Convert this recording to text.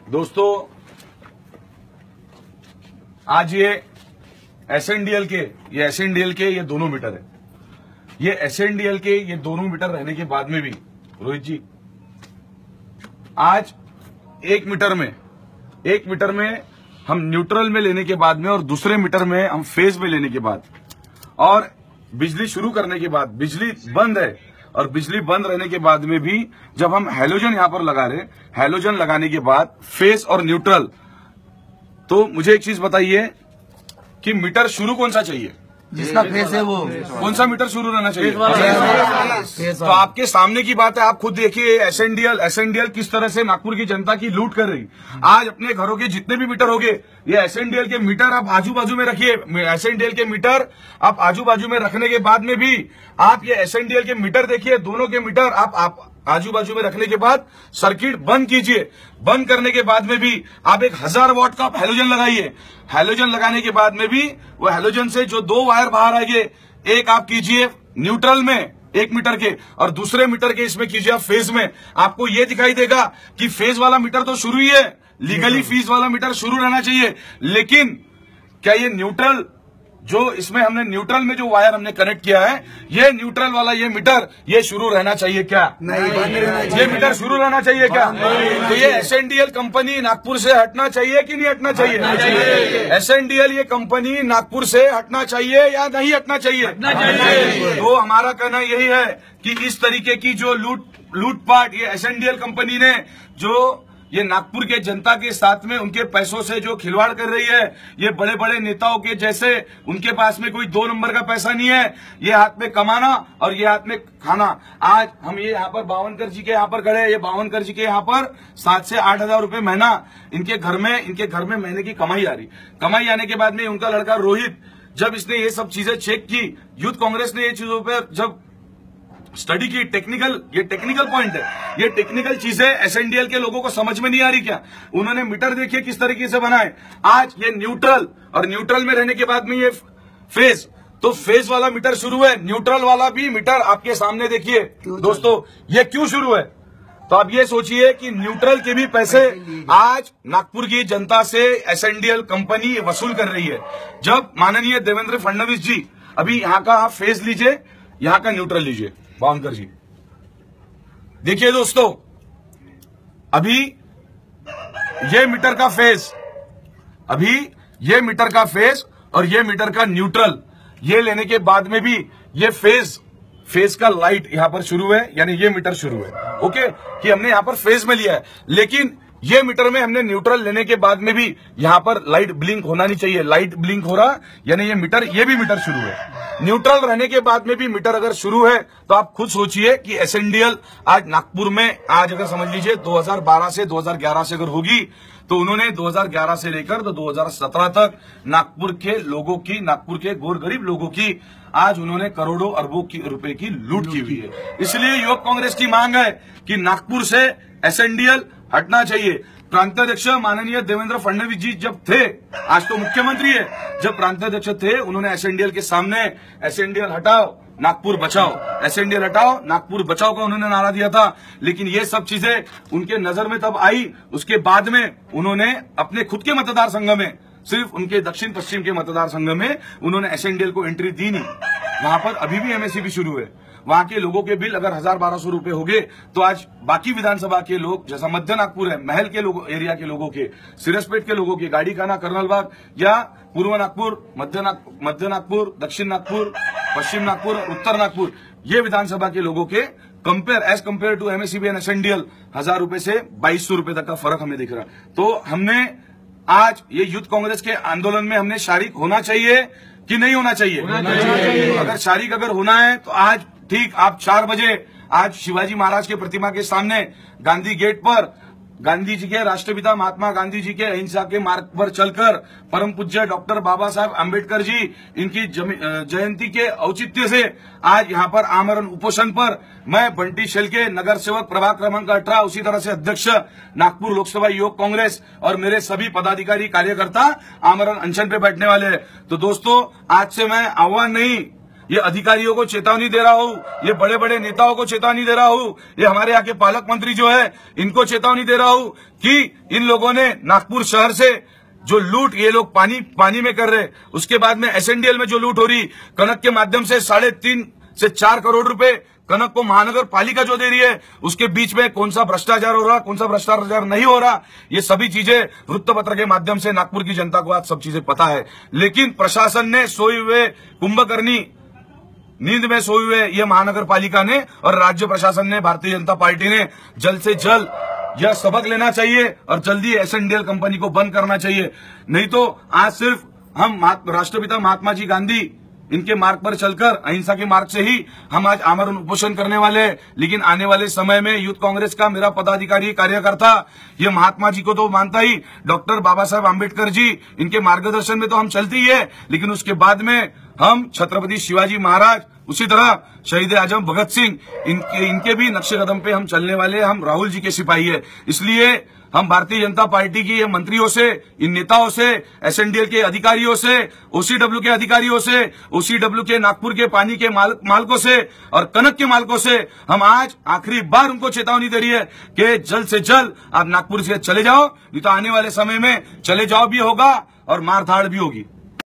दोस्तों, आज ये एसएनडीएल के ये दोनों मीटर है। ये एसएनडीएल के ये दोनों मीटर रहने के बाद में भी रोहित जी, आज एक मीटर में हम न्यूट्रल में लेने के बाद में और दूसरे मीटर में हम फेज में लेने के बाद और बिजली शुरू करने के बाद बिजली बंद है और बिजली बंद रहने के बाद में भी जब हम हैलोजन यहां पर लगा रहे, हैलोजन लगाने के बाद फेज और न्यूट्रल, तो मुझे एक चीज बताइए कि मीटर शुरू कौन सा चाहिए? जिसका फेस है वो कौन सा मीटर शुरू रहना चाहिए? तो आपके सामने की बात है, आप खुद देखिए एसएनडीएल किस तरह से नागपुर की जनता की लूट कर रही। आज अपने घरों के जितने भी मीटर होंगे, ये एसएनडीएल के मीटर आप आजू बाजू में रखिए। एसएनडीएल के मीटर आप आजू बाजू में रखने के बाद में भी आप ये एसएनडीएल के मीटर देखिए, दोनों के मीटर आप आजू बाजू में रखने के बाद सर्किट बंद कीजिए। बंद करने के बाद में भी आप 1000 वॉट का हैलोजन लगाइए। हैलोजन लगाने के बाद में भी वो हैलोजन से जो 2 वायर बाहर आएंगे, एक आप कीजिए न्यूट्रल में 1 मीटर के और दूसरे मीटर के इसमें कीजिए आप फेज में। आपको ये दिखाई देगा कि फेज वाला मीटर तो शुरू ही है, लीगली फेज वाला मीटर शुरू रहना चाहिए। लेकिन क्या ये न्यूट्रल जो इसमें हमने न्यूट्रल में जो वायर हमने कनेक्ट किया है, ये न्यूट्रल वाला ये मीटर ये शुरू रहना चाहिए क्या? नहीं, ये मीटर शुरू रहना चाहिए क्या? तो ये एसएनडीएल कंपनी नागपुर से हटना चाहिए कि नहीं हटना चाहिए? एसएनडीएल ये कंपनी नागपुर से हटना चाहिए या नहीं हटना चाहिए? तो हमारा कहना यही है कि इस तरीके की जो लूटपाट ये एसएनडीएल कंपनी ने जो ये नागपुर के जनता के साथ में उनके पैसों से जो खिलवाड़ कर रही है, ये बड़े बड़े नेताओं के जैसे उनके पास में कोई 2 नंबर का पैसा नहीं है। ये हाथ में कमाना और ये हाथ में खाना। आज हम ये यहाँ पर बावनकर जी के यहाँ पर खड़े हैं, ये बावनकर जी के यहाँ पर 7 से 8 हजार रुपए महीना इनके घर में महीने की कमाई आ रही। कमाई आने के बाद में उनका लड़का रोहित, जब इसने ये सब चीजें चेक की, यूथ कांग्रेस ने ये चीजों पर जब स्टडी की, टेक्निकल पॉइंट है, ये टेक्निकल चीजें एसएनडीएल के लोगों को समझ में नहीं आ रही क्या? उन्होंने मीटर देखिए किस तरीके से बनाए। आज ये न्यूट्रल और न्यूट्रल में रहने के बाद में ये फेज, तो फेज वाला मीटर शुरू है, न्यूट्रल वाला भी मीटर आपके सामने देखिए दोस्तों, ये क्यों शुरू है? तो आप ये सोचिए कि न्यूट्रल के भी पैसे आज नागपुर की जनता से एसएनडीएल कंपनी वसूल कर रही है। जब माननीय देवेंद्र फडणवीस जी, अभी यहाँ का आप फेज लीजिए, यहाँ का न्यूट्रल लीजिए बावनकर जी, देखिए दोस्तों, अभी ये मीटर का फेज और ये मीटर का न्यूट्रल, ये लेने के बाद में भी ये फेज का लाइट यहां पर शुरू है, यानी ये मीटर शुरू है, ओके, कि हमने यहां पर फेज में लिया है। लेकिन ये मीटर में हमने न्यूट्रल लेने के बाद में भी यहां पर लाइट ब्लिंक होना नहीं चाहिए। लाइट ब्लिंक हो रहा, यानी ये भी मीटर शुरू है। न्यूट्रल रहने के बाद में भी मीटर अगर शुरू है, तो आप खुद सोचिए कि एसएनडीएल आज नागपुर में, आज अगर समझ लीजिए 2012 से 2011 से अगर होगी, तो उन्होंने 2011 से लेकर तो 2017 तक नागपुर के लोगों की, नागपुर के गोर गरीब लोगों की आज उन्होंने करोड़ों अरबों रुपए की लूट की हुई है। इसलिए युवक कांग्रेस की मांग है कि नागपुर से एसएनडीएल हटना चाहिए। प्रांताध्यक्ष माननीय देवेंद्र फडणवीस जी जब थे, आज तो मुख्यमंत्री है, जब प्रांताध्यक्ष थे, उन्होंने एसएनडीएल के सामने एसएनडीएल हटाओ नागपुर बचाओ, एसएनडीएल हटाओ नागपुर बचाओ का उन्होंने नारा दिया था। लेकिन ये सब चीजें उनके नजर में तब आई, उसके बाद में उन्होंने अपने खुद के मतदार संघ में, सिर्फ उनके दक्षिण पश्चिम के मतदार संघ में उन्होंने एसएनडीएल को एंट्री दी नहीं। वहां पर अभी भी एमएससीबी शुरू है। वहां के लोगों के बिल अगर 1000-1200 रुपए हो गए, तो आज बाकी विधानसभा के लोग, जैसा मध्य नागपुर है, महल के लोगों, एरिया के लोगों के, सिरसपेट के लोगों के, गाड़ी खाना, कर्नल बाग या पूर्व नागपुर, मध्य नागपुर, दक्षिण नागपुर, पश्चिम नागपुर, उत्तर नागपुर, ये विधानसभा के लोगों के as compare to MSCB and SNDL 1000 रुपए से 2200 रुपए तक का फर्क हमें दिख रहा है। तो हमने आज ये यूथ कांग्रेस के आंदोलन में हमने शारीक होना चाहिए कि नहीं होना चाहिए? अगर शारीक अगर होना है, तो आज ठीक आप 4 बजे आज शिवाजी महाराज के प्रतिमा के सामने गांधी गेट पर गांधी जी के, राष्ट्रपिता महात्मा गांधी जी के अहिंसा के मार्ग पर चलकर परम पूज्य डॉक्टर बाबा साहब आम्बेडकर जी इनकी जयंती के औचित्य से आज यहाँ पर आमरण उपोषण पर मैं बंटी शेलके, नगर सेवक प्रभाग क्रमांक 18, उसी तरह से अध्यक्ष नागपुर लोकसभा युवक कांग्रेस और मेरे सभी पदाधिकारी कार्यकर्ता आमरण अनशन पे बैठने वाले हैं। तो दोस्तों, आज से मैं आह्वान नहीं, ये अधिकारियों को चेतावनी दे रहा हूं, ये बड़े बड़े नेताओं को चेतावनी दे रहा हूं, ये हमारे यहाँ के पालक मंत्री जो है इनको चेतावनी दे रहा हूं कि इन लोगों ने नागपुर शहर से जो लूट ये लोग पानी में कर रहे, उसके बाद में एसएनडीएल में जो लूट हो रही, कनक के माध्यम से 3.5 से 4 करोड़ रुपए कनक को महानगर पालिका जो दे रही है, उसके बीच में कौन सा भ्रष्टाचार हो रहा, कौन सा भ्रष्टाचार नहीं हो रहा, ये सभी चीजें वृत्तपत्र के माध्यम से नागपुर की जनता को आज सब चीजें पता है। लेकिन प्रशासन ने सोए हुए कुंभकर्णी नींद में सोए हुए ये महानगर पालिका ने और राज्य प्रशासन ने, भारतीय जनता पार्टी ने जल्द से जल्द यह सबक लेना चाहिए और जल्दी एसएनडीएल कंपनी को बंद करना चाहिए। नहीं तो आज सिर्फ हम राष्ट्रपिता महात्मा जी गांधी इनके मार्ग पर चलकर अहिंसा के मार्ग से ही हम आज आमरण उपोषण करने वाले हैं। लेकिन आने वाले समय में यूथ कांग्रेस का मेरा पदाधिकारी कार्यकर्ता ये महात्मा जी को तो मानता ही, डॉक्टर बाबा साहब आम्बेडकर जी इनके मार्गदर्शन में तो हम चलते ही है, लेकिन उसके बाद में हम छत्रपति शिवाजी महाराज, उसी तरह शहीद आजम भगत सिंह इनके भी नक्शे कदम पे हम चलने वाले, हम राहुल जी के सिपाही है। इसलिए हम भारतीय जनता पार्टी की ये मंत्रियों से, इन नेताओं से, एसएनडीएल के अधिकारियों से, ओसीडब्ल्यू के अधिकारियों से, ओसीडब्ल्यू के नागपुर के पानी के मालकों से और कनक के मालकों से हम आज आखिरी बार उनको चेतावनी दे रही है कि जल्द से जल्द आप नागपुर से चले जाओ, नहीं तो आने वाले समय में चले जाओ भी होगा और मारधाड़ भी होगी।